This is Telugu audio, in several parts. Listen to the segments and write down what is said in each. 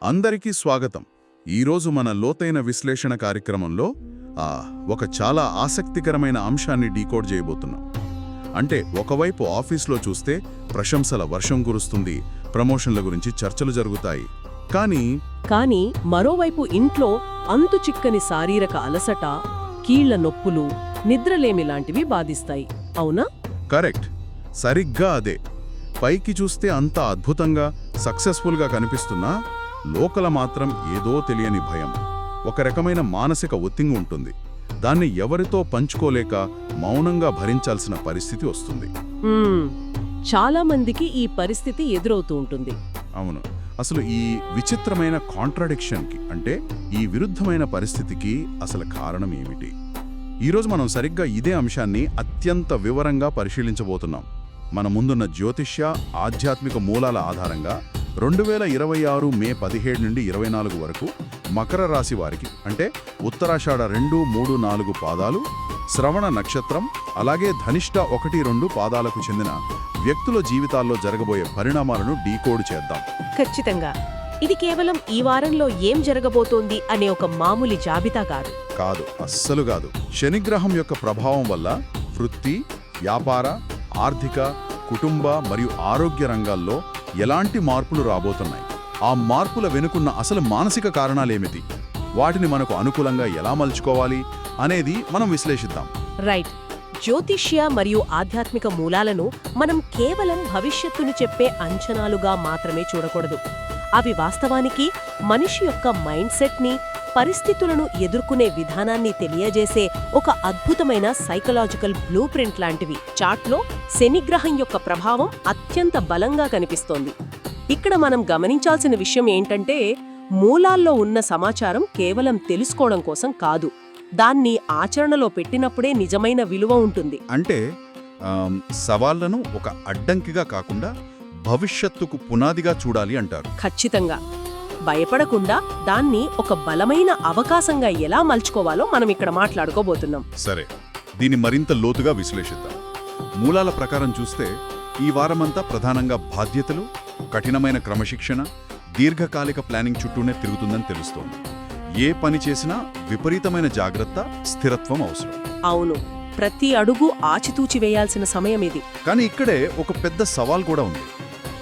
అందరికీ స్వాగతం. ఈరోజు మన లోతైన విశ్లేషణ కార్యక్రమంలో ఒక చాలా ఆసక్తికరమైన అంశాన్ని డీకోడ్ చేయబోతున్నాం. అంటే ఒకవైపు ఆఫీస్లో చూస్తే ప్రశంసల వర్షం కురుస్తుంది, ప్రమోషన్ల గురించి చర్చలు జరుగుతాయి. కానీ మరోవైపు ఇంట్లో అంతు చిక్కని శారీరక అలసట, కీళ్ల నొప్పులు, నిద్రలేమి లాంటివి బాధిస్తాయి. అవునా? కరెక్ట్, సరిగ్గా అదే. పైకి చూస్తే అంత అద్భుతంగా సక్సెస్ఫుల్గా కనిపిస్తున్నా లోకల మాత్రం ఏదో తెలియని భయం, ఒక రకమైన మానసిక ఒత్తిడి ఉంటుంది. దాన్ని ఎవరితో పంచుకోలేక మౌనంగా భరించాల్సిన పరిస్థితి వస్తుంది. చాలా మందికి ఈ పరిస్థితి ఎదురవుతూ ఉంటుంది. అవును. అసలు ఈ విచిత్రమైన కాంట్రాడిక్షన్కి, అంటే ఈ విరుద్ధమైన పరిస్థితికి అసలు కారణం ఏమిటి? ఈరోజు మనం సరిగ్గా ఇదే అంశాన్ని అత్యంత వివరంగా పరిశీలించబోతున్నాం. మన ముందున్న జ్యోతిష్య, ఆధ్యాత్మిక మూలాల ఆధారంగా 2026 మే 17 నుండి 24 వరకు మకర రాశి వారికి, అంటే ఉత్తరాషాఢ 2, 3, 4 పాదాలు, శ్రవణ నక్షత్రం, అలాగే ధనిష్ట 1, 2 పాదాలకు చెందిన వ్యక్తుల జీవితాల్లో జరగబోయే పరిణామాలను డీకోడ్ చేద్దాం. ఖచ్చితంగా. ఇది కేవలం ఈ వారంలో ఏం జరగబోతోంది అనే ఒక మామూలు జాబితా కాదు, అస్సలు కాదు. శనిగ్రహం యొక్క ప్రభావం వల్ల వృత్తి, వ్యాపార, ఆర్థిక, కుటుంబ మరియు ఆరోగ్య రంగాల్లో ఎలాంటి మార్పులు రాబోతున్నాయి, ఆ మార్పుల వెనుకున్న అసలు మానసిక కారణాలేమిటి, వాటిని మనకు అనుకూలంగా ఎలా మలుచుకోవాలి అనేది మనం విశ్లేషిద్దాం. రైట్. జ్యోతిష్య మరియు ఆధ్యాత్మిక మూలాలను మనం కేవలం భవిష్యత్తును చెప్పే అంచనాలుగా మాత్రమే చూడకూడదు. అవి వాస్తవానికి మనిషి యొక్క మైండ్ సెట్ని, పరిస్థితులను ఎదుర్కొనే విధానాన్ని తెలియజేసే ఒక అద్భుతమైన సైకలాజికల్ బ్లూ ప్రింట్ లాంటివి. చార్ట్లో శనిగ్రహం యొక్క ప్రభావం అత్యంత బలంగా కనిపిస్తోంది. ఇక్కడ మనం గమనించాల్సిన విషయం ఏంటంటే, మూలాల్లో ఉన్న సమాచారం కేవలం తెలుసుకోవడం కోసం కాదు, దాన్ని ఆచరణలో పెట్టినప్పుడే నిజమైన విలువ ఉంటుంది. అంటే సవాళ్లను ఒక అడ్డంకిగా కాకుండా భవిష్యత్తుకు పునాదిగా చూడాలి అంటారు. ఖచ్చితంగా. భయపడకుండా దాన్ని ఒక బలమైన అవకాశంగా ఎలా మలుచుకోవాలో మనం ఇక్కడ మాట్లాడుకోబోతున్నాం. సరే, దీన్ని మరింత లోతుగా విశ్లేషిద్దాం. మూలాల ప్రకారం చూస్తే ఈ వారమంతా ప్రధానంగా బాధ్యతలు, కఠినమైన క్రమశిక్షణ, దీర్ఘకాలిక ప్లానింగ్ చుట్టూనే తిరుగుతుందని తెలుస్తోంది. ఏ పని చేసినా విపరీతమైన జాగ్రత్త, స్థిరత్వం అవసరం. అవును, ప్రతి అడుగు ఆచితూచి వేయాల్సిన సమయం ఇది. కానీ ఇక్కడే ఒక పెద్ద సవాల్ కూడా ఉంది.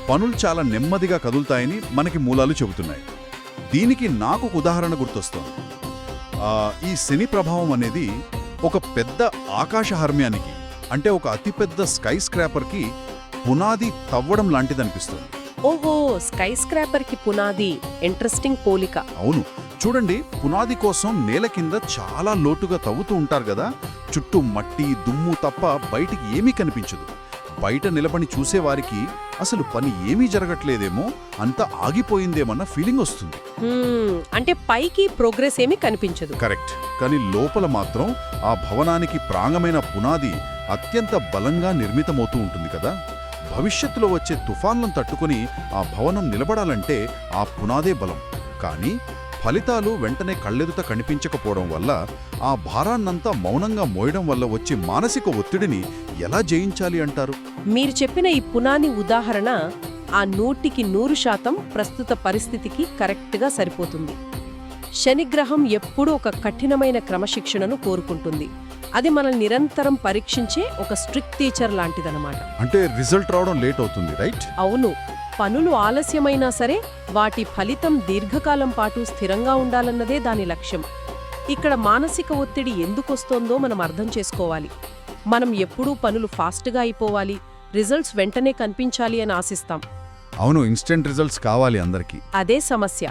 పనులు చాలా నెమ్మదిగా కదులుతాయని మనకి మూలాలు చెబుతున్నాయి. దీనికి నాకు ఉదాహరణ గుర్తొస్తోంది. ఈ శని ప్రభావం అనేది ఒక పెద్ద ఆకాశహర్మ్యానికి, అంటే ఒక అతిపెద్ద స్కై స్క్రాపర్కి పునాది తవ్వడం లాంటిదనిపిస్తుంది. ఓహో, స్కై స్క్రాపర్కి పునాది. ఇంట్రెస్టింగ్ పోలిక. అవును, చూడండి, పునాది కోసం నేల కింద చాలా లోతుగా తవ్వుతూ ఉంటారు కదా. చుట్టూ మట్టి, దుమ్ము తప్ప బయటికి ఏమీ కనిపించదు. బయట నిలబడి చూసేవారికి అసలు పని ఏమీ జరగట్లేదేమో, అంతా ఆగిపోయిందేమన్న ఫీలింగ్ వస్తుంది. అంటే పైకి ప్రోగ్రెస్ ఏమీ కనిపించదు. కరెక్ట్. కానీ లోపల మాత్రం ఆ భవనానికి ప్రాంగమైన పునాది అత్యంత బలంగా నిర్మితమవుతూ ఉంటుంది కదా. భవిష్యత్తులో వచ్చే తుఫాన్లను తట్టుకుని ఆ భవనం నిలబడాలంటే ఆ పునాదే బలం. కానీ ఫలితాలు వెంటనే కళ్ళెదుట కనిపించకపోవడం వల్ల, ఆ భారాన్నంతా మౌనంగా మోయడం వల్ల వచ్చే మానసిక ఒత్తిడిని ఎలా జయించాలి అంటారు? మీరు చెప్పిన ఈ పునాది ఉదాహరణ ఆ 100% ప్రస్తుత పరిస్థితికి కరెక్ట్గా సరిపోతుంది. శనిగ్రహం ఎప్పుడూ ఒక కఠినమైన క్రమశిక్షణను కోరుకుంటుంది. అది మనల్ని నిరంతరం పరీక్షించే ఒక స్ట్రిక్ట్ టీచర్ లాంటిదన్నమాట. అంటే రిజల్ట్ రావడం లేట్ అవుతుంది, రైట్? అవును. పనులు ఆలస్యమైనా సరే వాటి ఫలితం దీర్ఘకాలం పాటు స్థిరంగా ఉండాలన్నదే దాని లక్ష్యం. ఇక్కడ మానసిక ఒత్తిడి ఎందుకొస్తోందో మనం అర్థం చేసుకోవాలి. మనం ఎప్పుడూ పనులు ఫాస్ట్గా అయిపోవాలి, రిజల్ట్స్ వెంటనే కనిపించాలి అని ఆశిస్తాం. అవును, ఇన్స్టెంట్ రిజల్ట్స్ కావాలి అందరికీ. అదే సమస్య.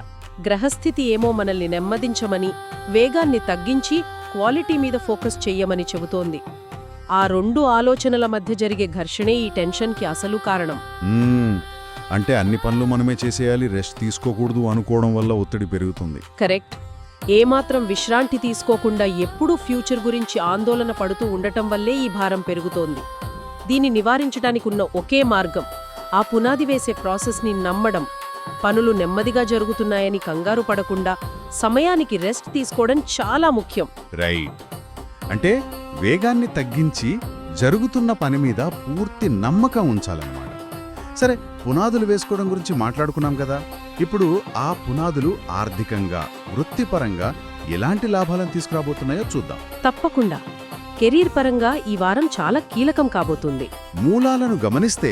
గ్రహస్థితి ఏమో మనల్ని నెమ్మదించమని, వేగాన్ని తగ్గించి క్వాలిటీ మీద ఫోకస్ చెయ్యమని చెబుతోంది. ఆ రెండు ఆలోచనల మధ్య జరిగే ఘర్షణే ఈ టెన్షన్కి అసలు కారణం. అంటే అన్ని పనులు మనమే చేసేయాలి, రెస్ట్ తీసుకోకూడదు అనుకోవడం వల్ల ఒత్తిడి పెరుగుతుంది. కరెక్ట్. ఏమాత్రం విశ్రాంతి తీసుకోకుండా ఎప్పుడూ ఫ్యూచర్ గురించి ఆందోళన పడుతూ ఉండటం వల్లే ఈ భారం పెరుగుతోంది. దీన్ని నివారించడానికి ఉన్న ఒకే మార్గం ఆ పునాది వేసే ప్రాసెస్ని నమ్మడం. పనులు నెమ్మదిగా జరుగుతున్నాయని కంగారు పడకుండా సమయానికి రెస్ట్ తీసుకోవడం చాలా ముఖ్యం. రైట్. అంటే వేగాన్ని తగ్గించి జరుగుతున్న పని మీద పూర్తి నమ్మకం ఉంచాలన్నమాట. సరే, పునాదులు వేసుకోవడం గురించి మాట్లాడుకున్నాం కదా. ఇప్పుడు ఆ పునాదులు ఆర్థికంగా, వృత్తిపరంగా ఎలాంటి లాభాలను తీసుకురాబోతున్నాయో చూద్దాం. తప్పకుండా. కెరీర్ పరంగా ఈ వారం చాలా కీలకం కాబోతుంది. మూలాలను గమనిస్తే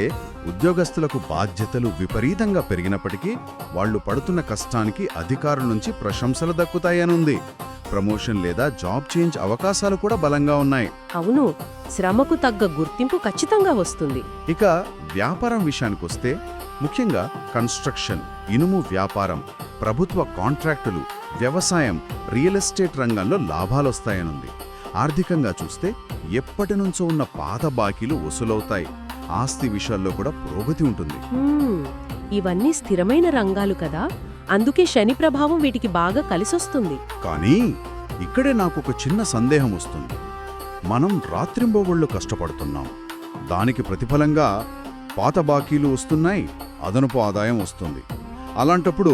ఉద్యోగస్తులకు బాధ్యతలు విపరీతంగా పెరిగినప్పటికీ వాళ్లు పడుతున్న కష్టానికి అధికారుల నుంచి ప్రశంసలు దక్కుతాయనుంది. ప్రమోషన్ లేదా జాబ్ చేంజ్ అవకాశాలు కూడా బలంగా ఉన్నాయి. అవును, శ్రమకు తగ్గ గుర్తింపు ఖచ్చితంగా వస్తుంది. ఇక వ్యాపారం విషయానికొస్తే ముఖ్యంగా కన్స్ట్రక్షన్, ఇనుము వ్యాపారం, ప్రభుత్వ కాంట్రాక్టులు, వ్యవసాయం, రియల్ ఎస్టేట్ రంగంలో లాభాలొస్తాయనుంది. ఆర్థికంగా చూస్తే ఎప్పటినుంచో ఉన్న పాత బాకీలు వసూలవుతాయి. ఆస్తి విషయాల్లో కూడా పురోగతి ఉంటుంది. ఇవన్నీ స్థిరమైన రంగాలు కదా, అందుకే శని ప్రభావం వీటికి బాగా కలిసొస్తుంది. కానీ ఇక్కడే నాకొక చిన్న సందేహం వస్తుంది. మనం రాత్రింబవళ్ళు కష్టపడుతున్నాం, దానికి ప్రతిఫలంగా పాత బాకీలు వస్తున్నాయి, అదనపు ఆదాయం వస్తుంది. అలాంటప్పుడు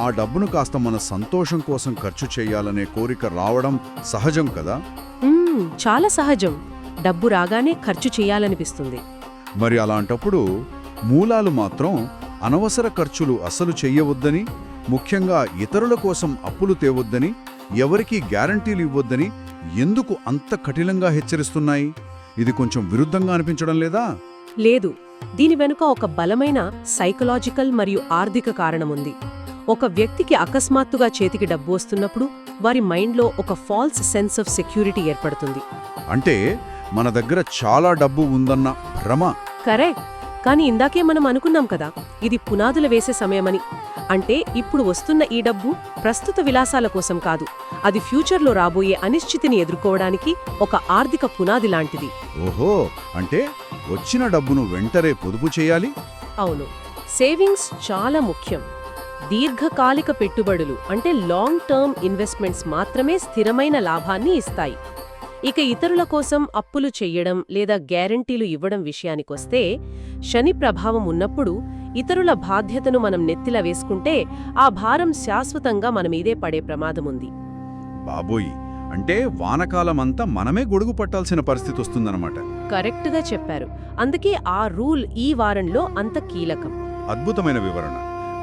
ఆ డబ్బును కాస్త మన సంతోషం కోసం ఖర్చు చేయాలనే కోరిక రావడం సహజం కదా. చాలా సహజం. డబ్బు రాగానే ఖర్చు చేయాలనిపిస్తుంది. మరి అలాంటప్పుడు మూలాలు మాత్రం అనవసర ఖర్చులు అసలు చెయ్యవద్దని, ముఖ్యంగా ఇతరుల కోసం అప్పులు తేవద్దని, ఎవరికీ గ్యారంటీలు ఇవ్వొద్దని ఎందుకు అంత కఠినంగా హెచ్చరిస్తున్నాయి? ఇది కొంచెం విరుద్ధంగా అనిపించడం లేదా? లేదు, దీని వెనుక ఒక బలమైన సైకలాజికల్ మరియు ఆర్థిక కారణముంది. ఒక వ్యక్తికి అకస్మాత్తుగా చేతికి డబ్బు వస్తున్నప్పుడు వారి మైండ్లో ఒక ఫాల్స్ సెన్స్ ఆఫ్ సెక్యూరిటీ ఏర్పడుతుంది. అంటే మన దగ్గర చాలా డబ్బు ఉందన్న భ్రమ. కరెక్ట్. కానీ ఇందాకే మనం అనుకున్నాం కదా, ఇది పునాదులు వేసే సమయమని. అంటే ఇప్పుడు వస్తున్న ఈ డబ్బు ప్రస్తుత విలాసాల కోసం కాదు, అది ఫ్యూచర్లో రాబోయే అనిశ్చితిని ఎదుర్కోవడానికి ఒక ఆర్థిక పునాది లాంటిది. ఓహో, అంటే వచ్చిన డబ్బును వెంటనే పొదుపు చేయాలి. అవును, సేవింగ్స్ చాలా ముఖ్యం. దీర్ఘకాలిక పెట్టుబడులు అంటే లాంగ్ టర్మ్ ఇన్వెస్ట్మెంట్స్ మాత్రమే స్థిరమైన లాభాన్ని ఇస్తాయి. ఇక ఇతరుల కోసం అప్పులు చెయ్యడం లేదా గ్యారంటీలు ఇవ్వడం విషయానికొస్తే, శని ప్రభావం ఉన్నప్పుడు ఇతరుల బాధ్యతను మనం నెత్తిలా వేసుకుంటే ఆ భారం శాశ్వతంగా మనమీదే పడే ప్రమాదముంది. బాబోయ్, అంటే వానకాలమంతా మనమే గొడుగు పట్టాల్సిన పరిస్థితి వస్తుందన్నమాట. కరెక్ట్గా చెప్పారు. అందుకే ఆ రూల్ ఈ వారంలో అంత కీలకం. అద్భుతమైన వివరణ.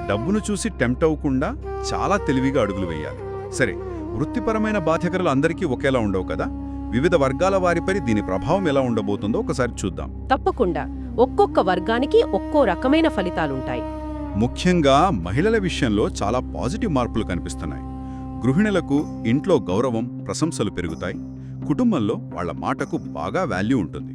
డబ్బును చూసి టెంప్ట్ అవ్వకుండా చాలా తెలివిగా అడుగులు వేయాలి. సరే, వృత్తిపరమైన బాధ్యతలు అందరికీ ఒకేలా ఉండవు కదా. వివిధ వర్గాల వారిపై దీని ప్రభావం ఎలా ఉండబోతుందో ఒకసారి చూద్దాం. తప్పకుండా. ఒక్కొక్క వర్గానికి ఒక్కో రకమైన ఫలితాలుంటాయి. ముఖ్యంగా మహిళల విషయంలో చాలా పాజిటివ్ మార్పులు కనిపిస్తున్నాయి. గృహిణులకు ఇంట్లో గౌరవం, ప్రశంసలు పెరుగుతాయి. కుటుంబంలో వాళ్ల మాటకు బాగా వాల్యూ ఉంటుంది.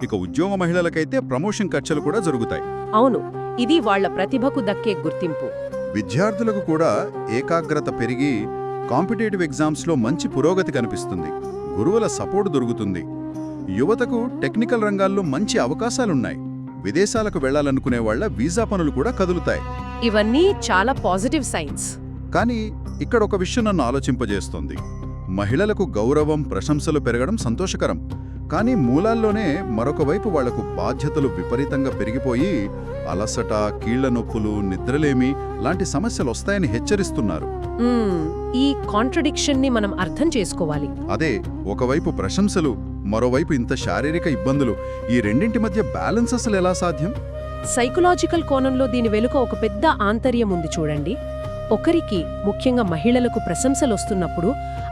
ఇక ఉద్యోగ మహిళలకైతే ప్రమోషన్ ఖర్చులు కూడా జరుగుతాయి. అవును, ఇది వాళ్ల ప్రతిభకు దక్కే గుర్తింపు. విద్యార్థులకు కూడా ఏకాగ్రత పెరిగి కాంపిటేటివ్ ఎగ్జామ్స్లో మంచి పురోగతి కనిపిస్తుంది. గురువుల సపోర్టు దొరుకుతుంది. యువతకు టెక్నికల్ రంగాల్లో మంచి అవకాశాలున్నాయి. విదేశాలకు వెళ్లాలనుకునే వాళ్ల వీసా పనులు కూడా కదులుతాయి. ఇవన్నీ చాలా పాజిటివ్ సైన్స్. కానీ ఇక్కడ ఒక విషయం నన్ను ఆలోచింపజేస్తోంది. మహిళలకు గౌరవం, ప్రశంసలు పెరగడం సంతోషకరం. కానీ మూలాల్లోనే మరొక వైపు వాళ్లకు బాధ్యతలు విపరీతంగా పెరిగిపోయి అలసట, కీళ్ల నొప్పులు, నిద్రలేమి లాంటి సమస్యలు వస్తాయని హెచ్చరిస్తున్నారు. ఈ కాంట్రడిక్షన్ ని మనం అర్థం చేసుకోవాలి. అదే, ఒకవైపు ప్రశంసలు, మరోవైపు ఇంత శారీరక ఇబ్బందులు. ఈ రెండింటి మధ్య బ్యాలెన్స్ అసలు ఎలా సాధ్యం? సైకలాజికల్ కోణంలో దీని వెనుక ఒక పెద్ద ఆంతర్యం ఉంది చూడండి. ఒకరికి, ముఖ్యంగా మహిళలకు ప్రశంసలొస్తున్నప్పుడు,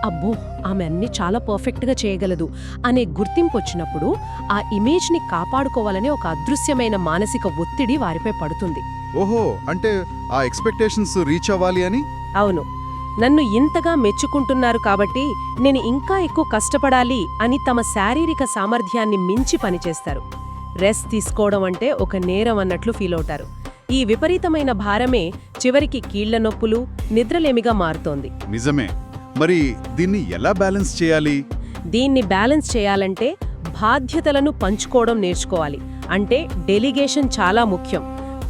అబ్బో ఆమె అన్ని చాలా పర్ఫెక్ట్గా చేయగలదు అనే గుర్తింపు వచ్చినప్పుడు ఆ ఇమేజ్ని కాపాడుకోవాలనే ఒక అదృశ్యమైన మానసిక ఒత్తిడి వారిపై పడుతుంది. ఓహో, అంటే ఆ ఎక్స్పెక్టేషన్స్ రీచ్ అవ్వాలి అని. అవును, నన్ను ఇంతగా మెచ్చుకుంటున్నారు కాబట్టి నేను ఇంకా ఎక్కువ కష్టపడాలి అని తమ శారీరక సామర్థ్యాన్ని మించి పనిచేస్తారు. రెస్ట్ తీసుకోవడం అంటే ఒక నేరం అన్నట్లు ఫీల్ అవుతారు. ఈ విపరీతమైన భారమే చివరికి కీళ్ల నొప్పులు, నిద్రలేమిగా మారుతోంది. నిజమే. మరి దీన్ని ఎలా బ్యాలెన్స్ చేయాలి? దీన్ని బ్యాలెన్స్ చేయాలంటే బాధ్యతలను పంచుకోవడం నేర్చుకోవాలి. అంటే డెలిగేషన్ చాలా ముఖ్యం.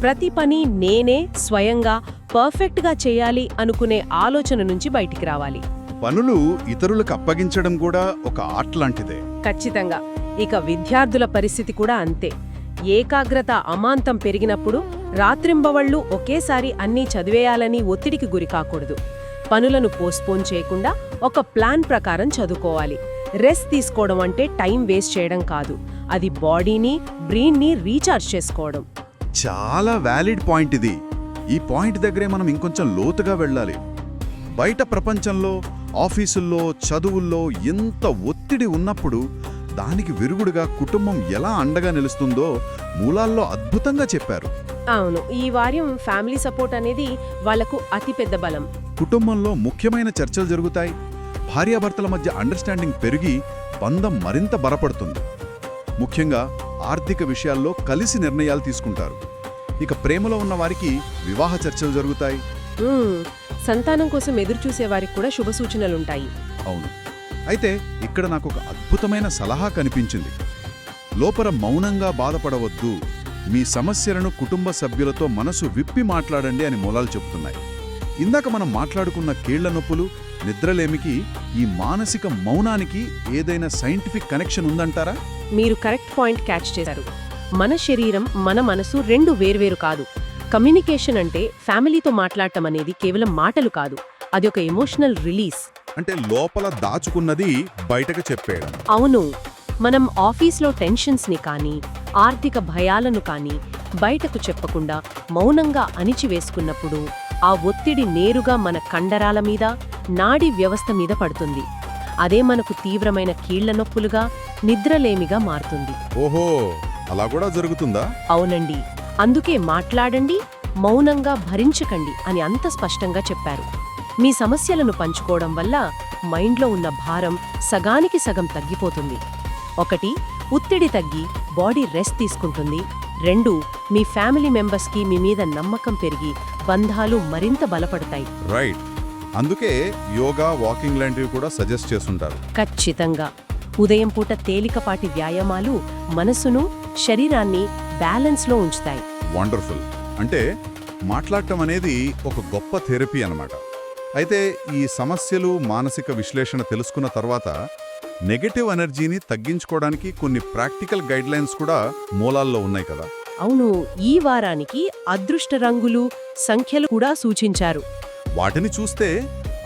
ప్రతి పని నేనే స్వయంగా పర్ఫెక్ట్గా చేయాలి అనుకునే ఆలోచన నుంచి బయటికి రావాలి. పనులు ఇతరులకు అప్పగించడం కూడా ఒక ఆర్ట్ లాంటిదే. ఖచ్చితంగా. ఇక విద్యార్థుల పరిస్థితి కూడా అంతే. ఏకాగ్రత అమాంతం పెరిగినప్పుడు రాత్రింబవళ్లు ఒకేసారి అన్నీ చదివేయాలని ఒత్తిడికి గురికాకూడదు. పనులను పోస్ట్పోన్ చేయకుండా ఒక ప్లాన్ ప్రకారం చదువుకోవాలి. రెస్ట్ తీసుకోవడం అంటే టైం వేస్ట్ చేయడం కాదు, అది బాడీని, బ్రెయిన్ని రీఛార్జ్ చేసుకోవడం. చాలా వ్యాలిడ్ పాయింట్ ఇది. ఈ పాయింట్ దగ్గరే మనం ఇంకొంచెం లోతుగా వెళ్ళాలి. బయట ప్రపంచంలో, ఆఫీసుల్లో, చదువుల్లో ఎంత ఒత్తిడి ఉన్నప్పుడు దానికి విరుగుడుగా కుటుంబం ఎలా అండగా నిలుస్తుందో మూలాల్లో అద్భుతంగా చెప్పారు. అవును, ఈ వార్యం ఫ్యామిలీ సపోర్ట్ అనేది వాళ్లకు అతిపెద్ద బలం. కుటుంబంలో ముఖ్యమైన చర్చలు జరుగుతాయి. భార్యాభర్తల మధ్య అండర్స్టాండింగ్ పెరిగి బంధం మరింత బలపడుతుంది. ముఖ్యంగా ఆర్థిక విషయాల్లో కలిసి నిర్ణయాలు తీసుకుంటారు. ఇక ప్రేమలో ఉన్న వారికి వివాహ చర్చలు జరుగుతాయి. సంతానం కోసం ఎదురుచూసే వారికి కూడా శుభసూచనలుంటాయి. అవును. అయితే ఇక్కడ నాకు ఒక అద్భుతమైన సలహా కనిపించింది. లోపల మౌనంగా బాధపడవద్దు, మీ సమస్యలను కుటుంబ సభ్యులతో మనసు విప్పి మాట్లాడండి అని మూలాలు చెబుతున్నాయి. ఇందాక మనం మాట్లాడుకున్న కీళ్ల నొప్పులు, నిద్రలేమికి ఈ మానసిక మౌనానికి ఏదైనా సైంటిఫిక్ కనెక్షన్ ఉందంటారా? మీరు కరెక్ట్ పాయింట్ క్యాచ్ చేశారు. మన శరీరం, మన మనసు రెండు వేర్వేరు కాదు. కమ్యూనికేషన్ అంటే ఫ్యామిలీతో మాట్లాడటం అనేది కేవలం మాటలు కాదు, అది ఒక ఎమోషనల్ రిలీజ్. అంటే లోపల దాచుకున్నది బయటకు చెప్పేయడం. అవును, మనం ఆఫీస్లో టెన్షన్స్ని కానీ, ఆర్థిక భయాలను కానీ బయటకు చెప్పకుండా మౌనంగా అణిచివేసుకున్నప్పుడు ఆ ఒత్తిడి నేరుగా మన కండరాల మీద, నాడీ వ్యవస్థ మీద పడుతుంది. అదే మనకు తీవ్రమైన కీళ్ల నొప్పులుగా, నిద్రలేమిగా మారుతుంది. ఓహో, అలా కూడా జరుగుతుందా? అవునండి. అందుకే మాట్లాడండి, మౌనంగా భరించకండి అని అంత స్పష్టంగా చెప్పారు. మీ సమస్యలను పంచుకోవడం వల్ల మైండ్లో ఉన్న భారం సగానికి సగం తగ్గిపోతుంది. 1, ఒత్తిడి తగ్గి బాడీ రెస్ట్ తీసుకుంటుంది. 2, మీ ఫ్యామిలీ మెంబర్స్కి మీ మీద నమ్మకం పెరిగి బంధాలు మరింత బలపడతాయి. రైట్. అందుకే యోగా, వాకింగ్ లాంటివి కూడా సజెస్ట్ చేస్తుంటారు. ఖచ్చితంగా. ఉదయం పూట తేలికపాటి వ్యాయామాలు మనసును, శరీరాన్ని బ్యాలెన్స్లో ఉంచుతాయి. వండర్ఫుల్. అంటే మాట్లాడటం అనేది ఒక గొప్ప థెరపీ అన్నమాట. అయితే ఈ సమస్యలు, మానసిక విశ్లేషణ తెలుసుకున్న తర్వాత నెగటివ్ ఎనర్జీని తగ్గించుకోవడానికి కొన్ని ప్రాక్టికల్ గైడ్లైన్స్ కూడా మూలాల్లో ఉన్నాయి కదా? అవును, ఈ వారానికి అదృష్ట రంగులు, సంఖ్యలు కూడా సూచించారు. వాటిని చూస్తే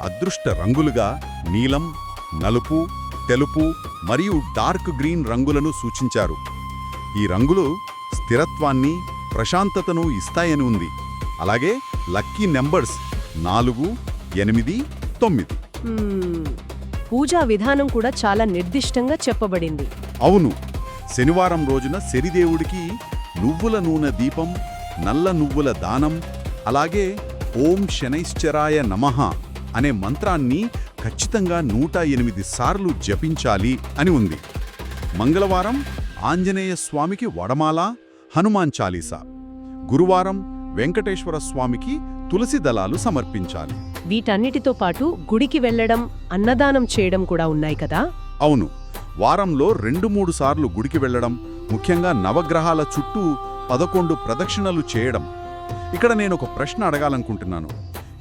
అదృష్ట రంగులుగా నీలం, నలుపు, తెలుపు మరియు డార్క్ గ్రీన్ రంగులను సూచించారు. ఈ రంగులు స్థిరత్వాన్ని, ప్రశాంతతను ఇస్తాయని ఉంది. అలాగే లక్కీ నెంబర్స్ 4, 8, 9. పూజా విధానం కూడా చాలా నిర్దిష్టంగా చెప్పబడింది. అవును, శనివారం రోజున శనిదేవుడికి నువ్వుల నూనె దీపం, నల్ల నువ్వుల దానం, అలాగే ఓం శనైశ్చరాయ నమః అనే మంత్రాన్ని ఖచ్చితంగా 108 సార్లు జపించాలి అని ఉంది. మంగళవారం ఆంజనేయ స్వామికి వడమాల, హనుమాన్ చాలీసా. గురువారం వెంకటేశ్వర స్వామికి తులసి దళాలు సమర్పించాలి. వీటన్నిటితో పాటు గుడికి వెళ్లడం, అన్నదానం చేయడం కూడా ఉన్నాయి కదా? అవును, వారంలో 2-3 సార్లు గుడికి వెళ్లడం, ముఖ్యంగా నవగ్రహాల చుట్టూ 11 ప్రదక్షిణలు చేయడం. ఇక్కడ నేను ఒక ప్రశ్న అడగాలనుకుంటున్నాను.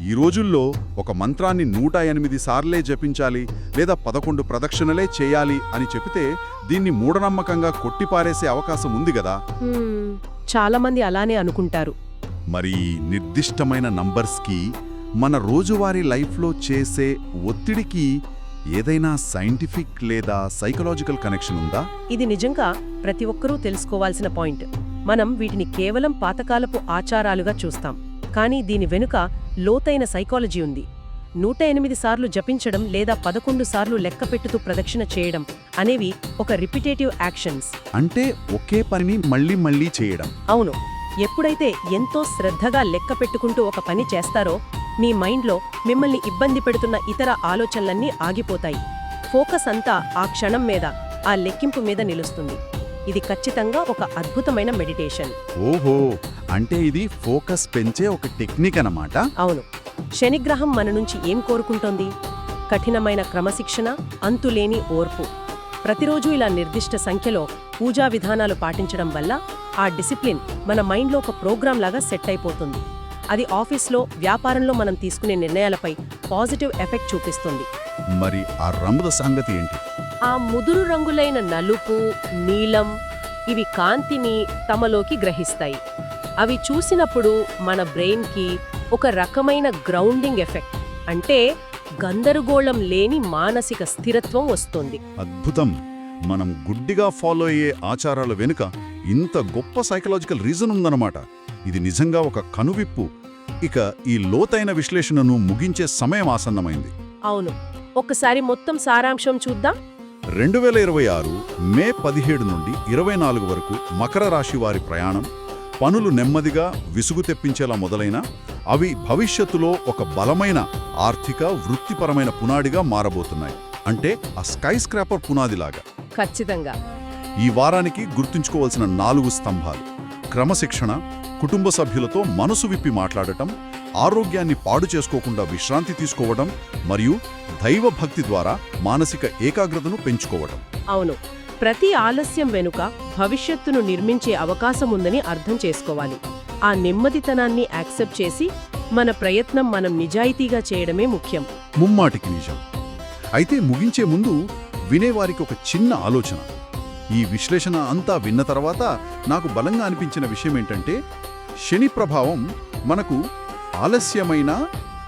ఈ రోజుల్లో ఒక మంత్రాన్ని 108 సార్లే జపించాలి లేదా 11 ప్రదక్షిణలే చేయాలి అని చెబితే దీన్ని మూఢనమ్మకంగా కొట్టిపారేసే అవకాశం ఉంది కదా? చాలా మంది అలానే అనుకుంటారు. మరి నిర్దిష్టమైన నంబర్స్కి, మన రోజువారీ లైఫ్లో చేసే ఒత్తిడికి ఏదైనా సైంటిఫిక్ లేదా సైకలాజికల్ కనెక్షన్ ఉందా? ఇది నిజంగా ప్రతి ఒక్కరూ తెలుసుకోవాల్సిన పాయింట్. మనం వీటిని కేవలం పాతకాలపు ఆచారాలుగా చూస్తాం, కానీ దీని వెనుక లోతైన సైకాలజీ ఉంది. 108 సార్లు జపించడం లేదా 11 సార్లు లెక్కపెట్టుతూ ప్రదక్షిణ చేయడం అనేవి ఒక రిపిటేటివ్ యాక్షన్స్. అంటే ఒకే పనిని మళ్ళీ మళ్ళీ చేయడం. అవును, ఎప్పుడైతే ఎంతో శ్రద్ధగా లెక్క పెట్టుకుంటూ ఒక పని చేస్తారో మీ మైండ్లో మిమ్మల్ని ఇబ్బంది పెడుతున్న ఇతర ఆలోచనలన్నీ ఆగిపోతాయి. ఫోకస్ అంతా ఆ క్షణం మీద, ఆ లెక్కింపు మీద నిలుస్తుంది. ఇది ఖచ్చితంగా ఒక అద్భుతమైన మెడిటేషన్. ఓహో, అంటే ఇది ఫోకస్ పెంచే ఒక టెక్నిక్ అన్నమాట. అవును. శనిగ్రహం మన నుంచి ఏం కోరుకుంటోంది? కఠినమైన క్రమశిక్షణ, అంతులేని ఓర్పు. ప్రతిరోజు ఇలా నిర్దిష్ట సంఖ్యలో పూజా విధానాలు పాటించడం వల్ల ఆ డిసిప్లిన్ మన మైండ్లో ఒక ప్రోగ్రాం లాగా సెట్ అయిపోతుంది. అది ఆఫీస్లో, వ్యాపారంలో మనం తీసుకునే నిర్ణయాలపై పాజిటివ్ ఎఫెక్ట్ చూపిస్తుంది. మరి ఆ రంగుల సంగతి ఏంటి? ఆ ముదురు రంగులైన నలుపు, నీలం ఇవి కాంతిని తమలోకి గ్రహిస్తాయి. అవి చూసినప్పుడు మన బ్రెయిన్కి ఒక రకమైన గ్రౌండింగ్ ఎఫెక్ట్, అంటే గందరగోళం లేని మానసిక స్థిరత్వం వస్తుంది. అద్భుతం. మనం గుడ్డిగా ఫాలో అయ్యే ఆచారాల వెనుక ఇంత గొప్ప సైకలాజికల్ రీజన్ ఉందన్నమాట. ఇది నిజంగా ఒక కనువిప్పు. ఇక ఈ లోతైన విశ్లేషణను ముగించే సమయం ఆసన్నమైంది. అవును, ఒక్కసారి మొత్తం సారాంశం చూద్దాం. 2026 మే 17 నుండి 24 వరకు మకర రాశి వారి ప్రయాణం, పనులు నెమ్మదిగా విసుగు తెప్పించేలా మొదలైన అవి భవిష్యత్తులో ఒక బలమైన ఆర్థిక వృత్తిపరమైన పునాడిగా మారబోతున్నాయి. అంటే ఆ స్కై స్క్రాపర్ పునాదిలాగా. ఖచ్చితంగా. ఈ వారానికి గుర్తుంచుకోవాల్సిన 4 స్తంభాలు: క్రమశిక్షణ, కుటుంబ సభ్యులతో మనసు విప్పి మాట్లాడటం, ఆరోగ్యాన్ని పాడు చేసుకోకుండా విశ్రాంతి తీసుకోవడం, మరియు దైవభక్తి ద్వారా మానసిక ఏకాగ్రతను పెంచుకోవడం. అవును, ప్రతి ఆలస్యం వెనుక భవిష్యత్తును నిర్మించే అవకాశం ఉందని అర్థం చేసుకోవాలి. ఆ నెమ్మదితనాన్ని యాక్సెప్ట్ చేసి మన ప్రయత్నం మనం నిజాయితీగా చేయడమే ముఖ్యం. ముమ్మాటికి నిజం. అయితే ముగించే ముందు వినేవారికి ఒక చిన్న ఆలోచన. ఈ విశ్లేషణ అంతా విన్న తర్వాత నాకు బలంగా అనిపించిన విషయం ఏంటంటే, శని ప్రభావం మనకు ఆలస్యమైన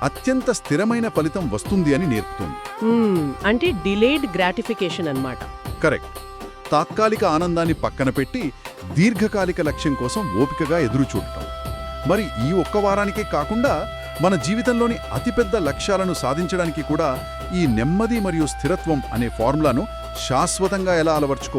అత్యంత స్థిరమైన ఫలితం వస్తుంది అని నేర్పుతోంది. అంటే డిలేడ్ గ్రాటిఫికేషన్ అన్నమాట. కరెక్ట్. తాత్కాలిక ఆనందాన్ని పక్కన పెట్టి దీర్ఘకాలిక లక్ష్యం కోసం ఓపికగా ఎదురుచూడటం. మరి ఈ ఒక్క వారానికే కాకుండా మన జీవితంలోని అతిపెద్ద లక్ష్యాలను సాధించడానికి కూడా ఈ నెమ్మది మరియు స్థిరత్వం అనే ఫార్ములాను శాశ్వతంగా ఎలా అలవర్చుకోవాలి